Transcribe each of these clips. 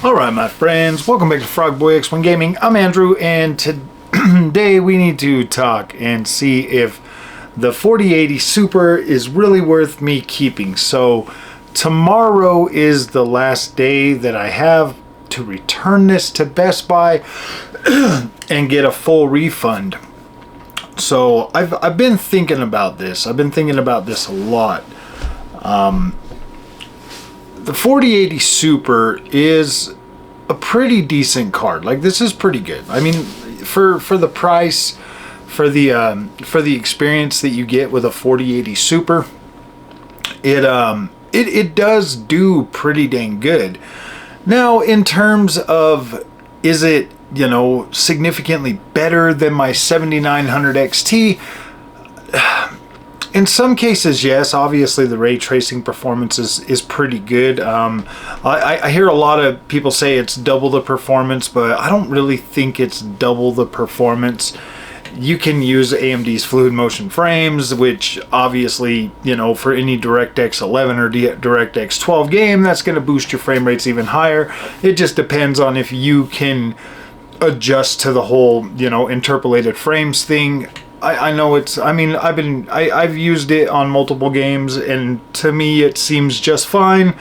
Alright my friends, welcome back to Frogboy X1 Gaming. I'm Andrew, and today we need to talk and see if the 4080 Super is really worth me keeping. So tomorrow is the last day that I have to return this to Best Buy and get a full refund. So I've been thinking about this. I've been thinking about this a lot. The 4080 Super is a pretty decent card. Like, this is pretty good. I mean, for the price, for the experience that you get with a 4080 Super, it does do pretty dang good. Now, in terms of, is it, you know, significantly better than my 7900 XT? In some cases, yes. Obviously, the ray tracing performance is pretty good. I hear a lot of people say it's double the performance, but I don't really think it's double the performance. You can use AMD's fluid motion frames, which obviously, you know, for any DirectX 11 or DirectX 12 game, that's going to boost your frame rates even higher. It just depends on if you can adjust to the whole, you know, interpolated frames thing. I know it's, I mean, I've used it on multiple games, and to me it seems just fine.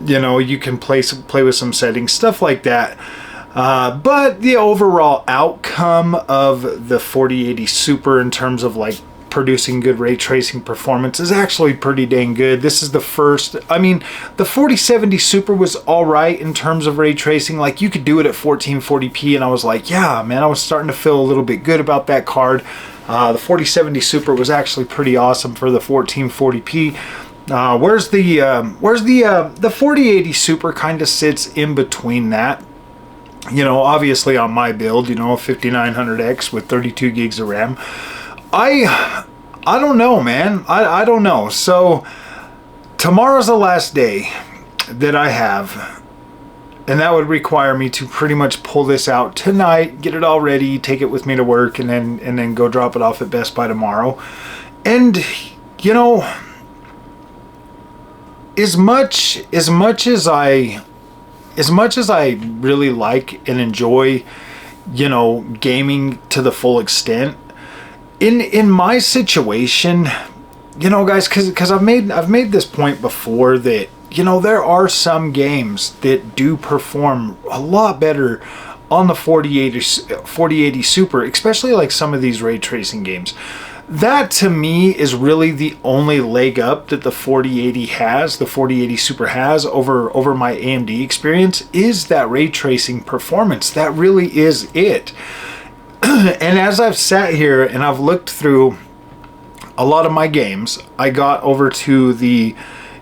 You know, you can play with some settings, stuff like that. But the overall outcome of the 4080 Super in terms of like producing good ray tracing performance is actually pretty dang good. This is the first, I mean, the 4070 Super was alright in terms of ray tracing. Like, you could do it at 1440p, and I was like, yeah, man, I was starting to feel a little bit good about that card. The 4070 Super was actually pretty awesome for the 1440p. Where's the 4080 Super kind of sits in between that. You know, obviously on my build, you know, a 5900X with 32 gigs of RAM. I don't know, man. I don't know. So tomorrow's the last day that I have, and that would require me to pretty much pull this out tonight, get it all ready, take it with me to work, and then go drop it off at Best Buy tomorrow. And you know, as much as I really like and enjoy, you know, gaming to the full extent, in my situation, you know, guys, because I've made this point before that, you know, there are some games that do perform a lot better on the 4080 Super, especially like some of these ray tracing games. That to me is really the only leg up that the 4080 has, the 4080 Super has over my AMD experience, is that ray tracing performance. That really is it. And as I've sat here and I've looked through a lot of my games, I got over to the,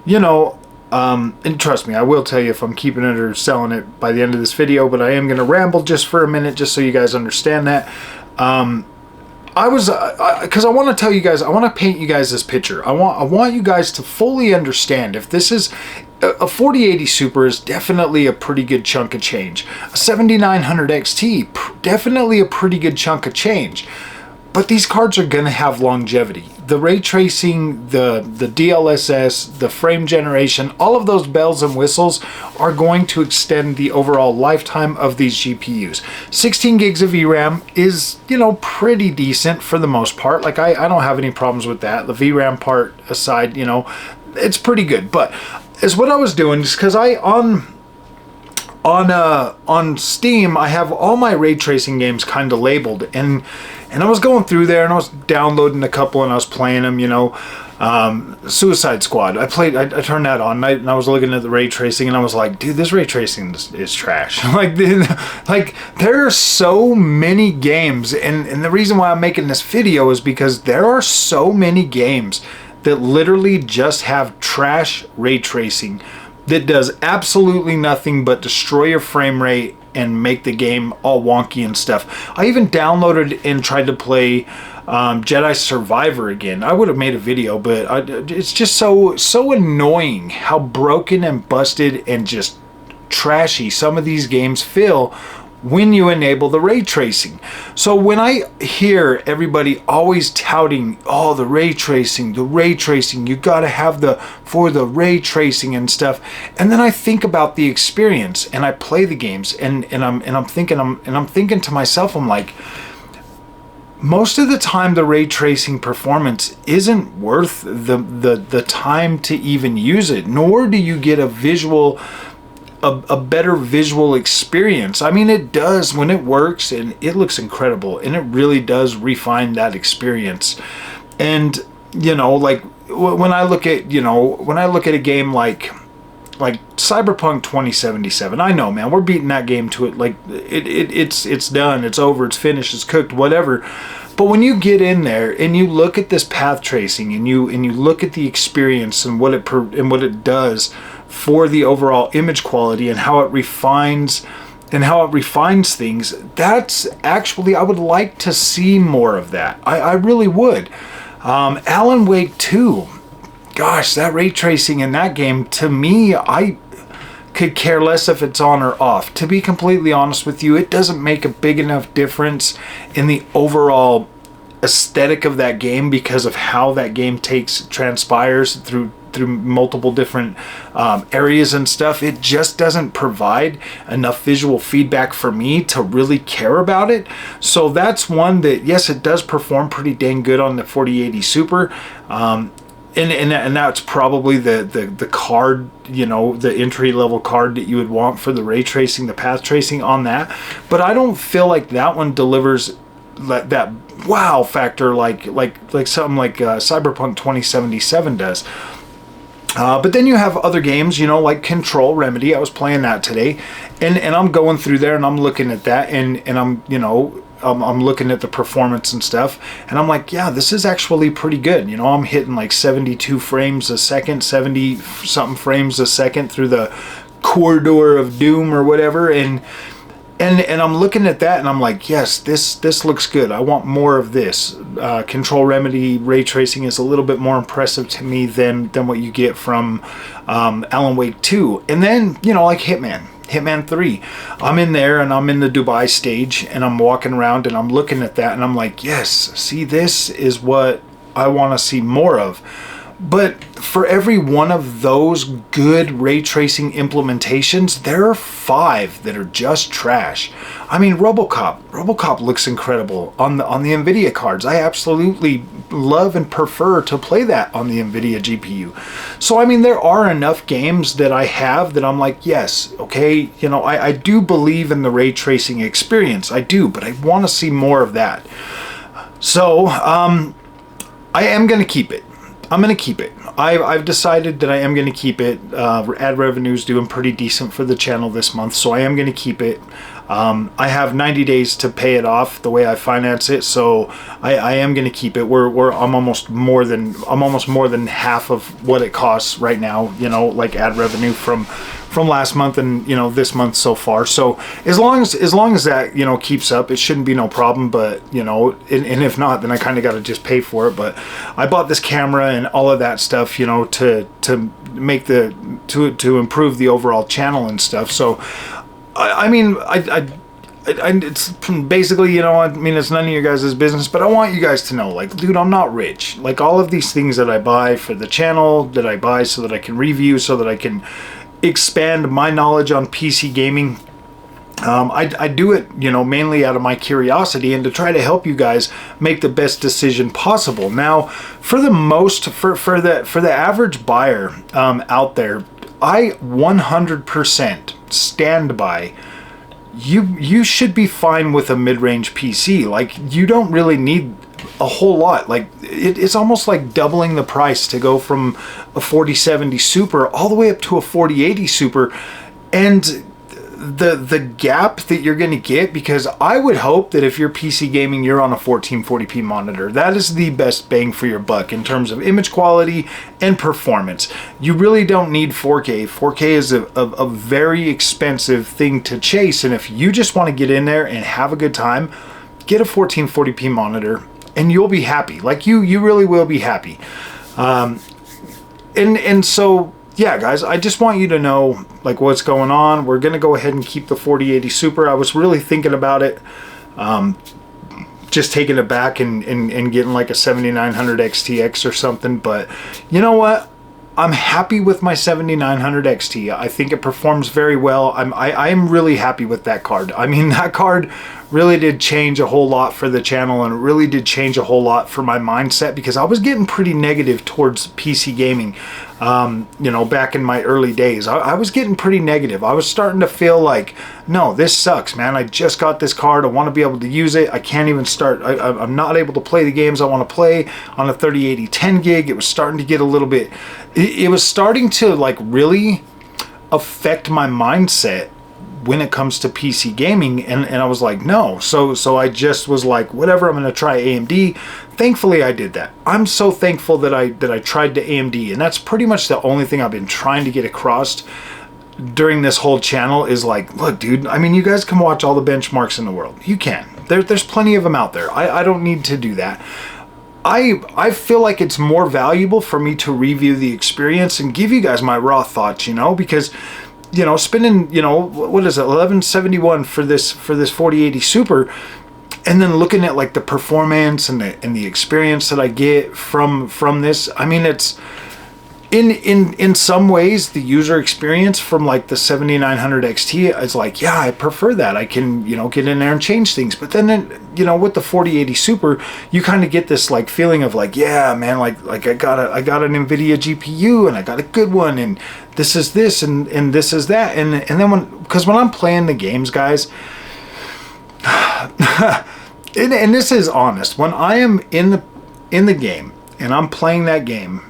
you know, and trust me, I will tell you if I'm keeping it or selling it by the end of this video, but I am going to ramble just for a minute just so you guys understand that. Because I want to tell you guys, I want to paint you guys this picture. I want you guys to fully understand, if this is a 4080 Super is definitely a pretty good chunk of change. A 7900 XT, definitely a pretty good chunk of change. But these cards are going to have longevity. The ray tracing, the DLSS, the frame generation, all of those bells and whistles are going to extend the overall lifetime of these GPUs. 16 gigs of VRAM is, you know, pretty decent for the most part. Like, I don't have any problems with that. The VRAM part aside, you know, it's pretty good. But is what I was doing, just because on Steam, I have all my ray tracing games kind of labeled, and I was going through there and I was downloading a couple and I was playing them, you know. Suicide Squad, I turned that on and I was looking at the ray tracing and I was like, dude, this ray tracing is trash. like there are so many games, and the reason why I'm making this video is because there are so many games that literally just have trash ray tracing that does absolutely nothing but destroy your frame rate and make the game all wonky and stuff. I even downloaded and tried to play Jedi Survivor again. I would have made a video, but it's just so annoying how broken and busted and just trashy some of these games feel when you enable the ray tracing. So when I hear everybody always touting, oh, the ray tracing, you gotta have for the ray tracing and stuff, and then I think about the experience and I play the games and I'm thinking to myself, I'm like, most of the time the ray tracing performance isn't worth the time to even use it, nor do you get a better visual experience. I mean, it does when it works and it looks incredible, and it really does refine that experience. And like when I look at a game like Cyberpunk 2077, I know, man, we're beating that game to it. Like it's done, it's over, it's finished, it's cooked, whatever. But when you get in there and you look at this path tracing and you look at the experience and what it does for the overall image quality and how it refines things, that's actually, I would like to see more of that. I really would. Alan Wake 2. Gosh, that ray tracing in that game, to me, I could care less if it's on or off. To be completely honest with you, it doesn't make a big enough difference in the overall aesthetic of that game because of how that game transpires through multiple different areas and stuff. It just doesn't provide enough visual feedback for me to really care about it. So that's one that, yes, it does perform pretty dang good on the 4080 Super. And that's probably the card, the entry level card that you would want for the ray tracing, the path tracing on that. But I don't feel like that one delivers that wow factor like something like Cyberpunk 2077 does. But then you have other games, like Control Remedy. I was playing that today, and I'm going through there and I'm looking at that and I'm looking at the performance and stuff, and I'm like, yeah, this is actually pretty good. I'm hitting like 72 frames a second, 70 something frames a second through the corridor of doom or whatever, and I'm looking at that and I'm like, yes, this looks good. I want more of this. Control Remedy ray tracing is a little bit more impressive to me than what you get from Alan Wake 2. And then, like Hitman 3. I'm in there and I'm in the Dubai stage and I'm walking around and I'm looking at that and I'm like, yes, see, this is what I want to see more of. But for every one of those good ray tracing implementations, there are 5 that are just trash. I mean, RoboCop looks incredible on the NVIDIA cards. I absolutely love and prefer to play that on the NVIDIA GPU. So I mean, there are enough games that I have that I'm like, yes, okay, I do believe in the ray tracing experience. I do, but I want to see more of that. So I am going to keep it. I'm going to keep it. I've decided that I am going to keep it. Ad revenue's doing pretty decent for the channel this month, so I am going to keep it. I have 90 days to pay it off the way I finance it, so I am going to keep it. I'm almost more than half of what it costs right now, like ad revenue from last month and this month so far. So as long as that keeps up, it shouldn't be no problem. But and if not, then I kind of got to just pay for it. But I bought this camera and all of that stuff to make to improve the overall channel and stuff. So I mean it's basically, it's none of your guys' business, but I want you guys to know, like, dude, I'm not rich. Like, all of these things that I buy for the channel, that I buy so that I can review, so that I can expand my knowledge on PC gaming, I do it, mainly out of my curiosity and to try to help you guys make the best decision possible. Now, for the average buyer out there, I 100% stand by. You should be fine with a mid-range PC. Like, you don't really need a whole lot. Like, it's almost like doubling the price to go from a 4070 Super all the way up to a 4080 Super, and the gap that you're going to get, because I would hope that if you're PC gaming, you're on a 1440p monitor. That is the best bang for your buck in terms of image quality and performance. You really don't need 4K. 4K is a very expensive thing to chase, and if you just want to get in there and have a good time, get a 1440p monitor and you'll be happy. Like, you really will be happy. And so yeah, guys, I just want you to know like what's going on. We're gonna go ahead and keep the 4080 Super. I was really thinking about it, just taking it back and getting like a 7900 XTX or something. But you know what? I'm happy with my 7900 XT. I think it performs very well. I am really happy with that card. I mean, that card really did change a whole lot for the channel, and it really did change a whole lot for my mindset, because I was getting pretty negative towards PC gaming. You know, back in my early days, I was getting pretty negative. I was starting to feel like, no, this sucks, man. I just got this card. I want to be able to use it. I can't even start. I'm not able to play the games I want to play on a 3080 10 gig. It was starting to get a little bit, it was starting to like really affect my mindset when it comes to PC gaming, and I was like, no. So I just was like, whatever, I'm going to try AMD. Thankfully I did that. I'm so thankful that I tried to AMD, and that's pretty much the only thing I've been trying to get across during this whole channel is like, look, dude, I mean, you guys can watch all the benchmarks in the world. You can. There's plenty of them out there. I don't need to do that. I feel like it's more valuable for me to review the experience and give you guys my raw thoughts, you know, because, you know, spending, you know, what is it, $1171 for this 4080 Super, and then looking at like the performance and the experience that I get from this. I mean, it's in some ways the user experience from like the 7900 XT is like, yeah, I prefer that. I can, you know, get in there and change things. But then, you know, with the 4080 Super, you kind of get this like feeling of like, yeah, man, like I got an NVIDIA GPU, and I got a good one, and this is this and this is that, and then because when I'm playing the games, guys, and this is honest, when I am in the game and I'm playing that game,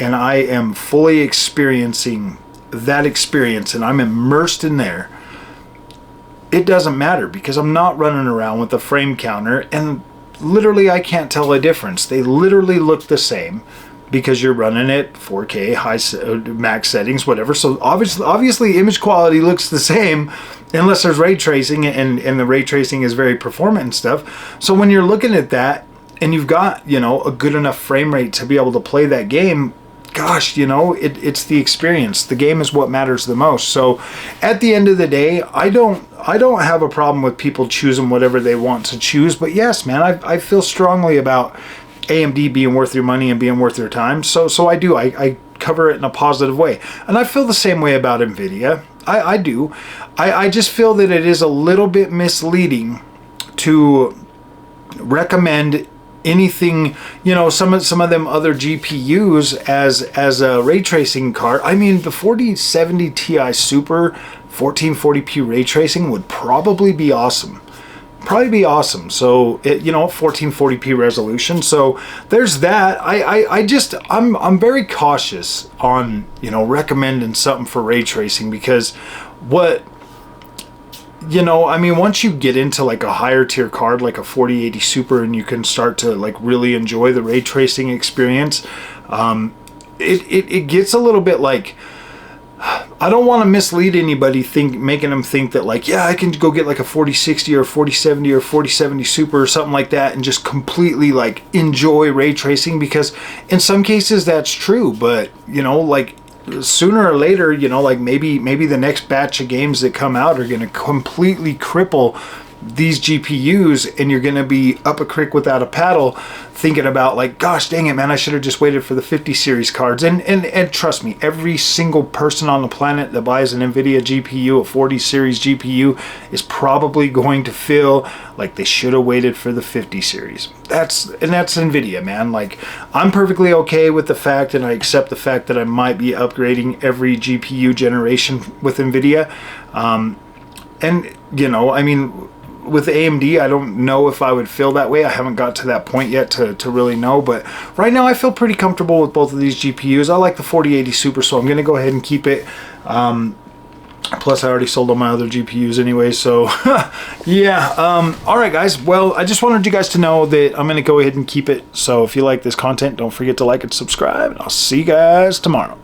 and I am fully experiencing that experience, and I'm immersed in there, it doesn't matter, because I'm not running around with a frame counter, and literally I can't tell a difference. They literally look the same, because you're running it 4K, max settings, whatever. So obviously image quality looks the same, unless there's ray tracing, and the ray tracing is very performant and stuff. So when you're looking at that, and you've got, you know, a good enough frame rate to be able to play that game, gosh, you know, it's the experience. The game is what matters the most. So at the end of the day, I don't have a problem with people choosing whatever they want to choose. But yes, man, I feel strongly about AMD being worth your money and being worth your time. So I do. I cover it in a positive way. And I feel the same way about NVIDIA. I do. I just feel that it is a little bit misleading to recommend anything, you know, some of them other GPUs as a ray tracing card. I mean, the 4070 Ti Super 1440p ray tracing would probably be awesome. So it, you know, 1440p resolution. So there's that. I'm very cautious on, you know, recommending something for ray tracing, because what, you know, I mean, once you get into like a higher tier card like a 4080 Super, and you can start to like really enjoy the ray tracing experience, it gets a little bit like, I don't want to mislead anybody making them think that like, yeah, I can go get like a 4060 or 4070 or 4070 Super or something like that and just completely like enjoy ray tracing, because in some cases that's true, but you know, like sooner or later, you know, like maybe the next batch of games that come out are going to completely cripple these GPUs, and you're going to be up a creek without a paddle thinking about like, gosh dang it, man, I should have just waited for the 50 series cards. And trust me, every single person on the planet that buys an NVIDIA GPU, a 40 series GPU, is probably going to feel like they should have waited for the 50 series. That's NVIDIA, man. Like, I'm perfectly okay with the fact, and I accept the fact that I might be upgrading every GPU generation with NVIDIA. And you know, I mean, with AMD, I don't know if I would feel that way. I haven't got to that point yet to really know, but right now I feel pretty comfortable with both of these GPUs. I like the 4080 Super, so I'm going to go ahead and keep it. Plus, I already sold all my other GPUs anyway, so yeah. All right, guys. Well, I just wanted you guys to know that I'm going to go ahead and keep it. So if you like this content, don't forget to like and subscribe, and I'll see you guys tomorrow.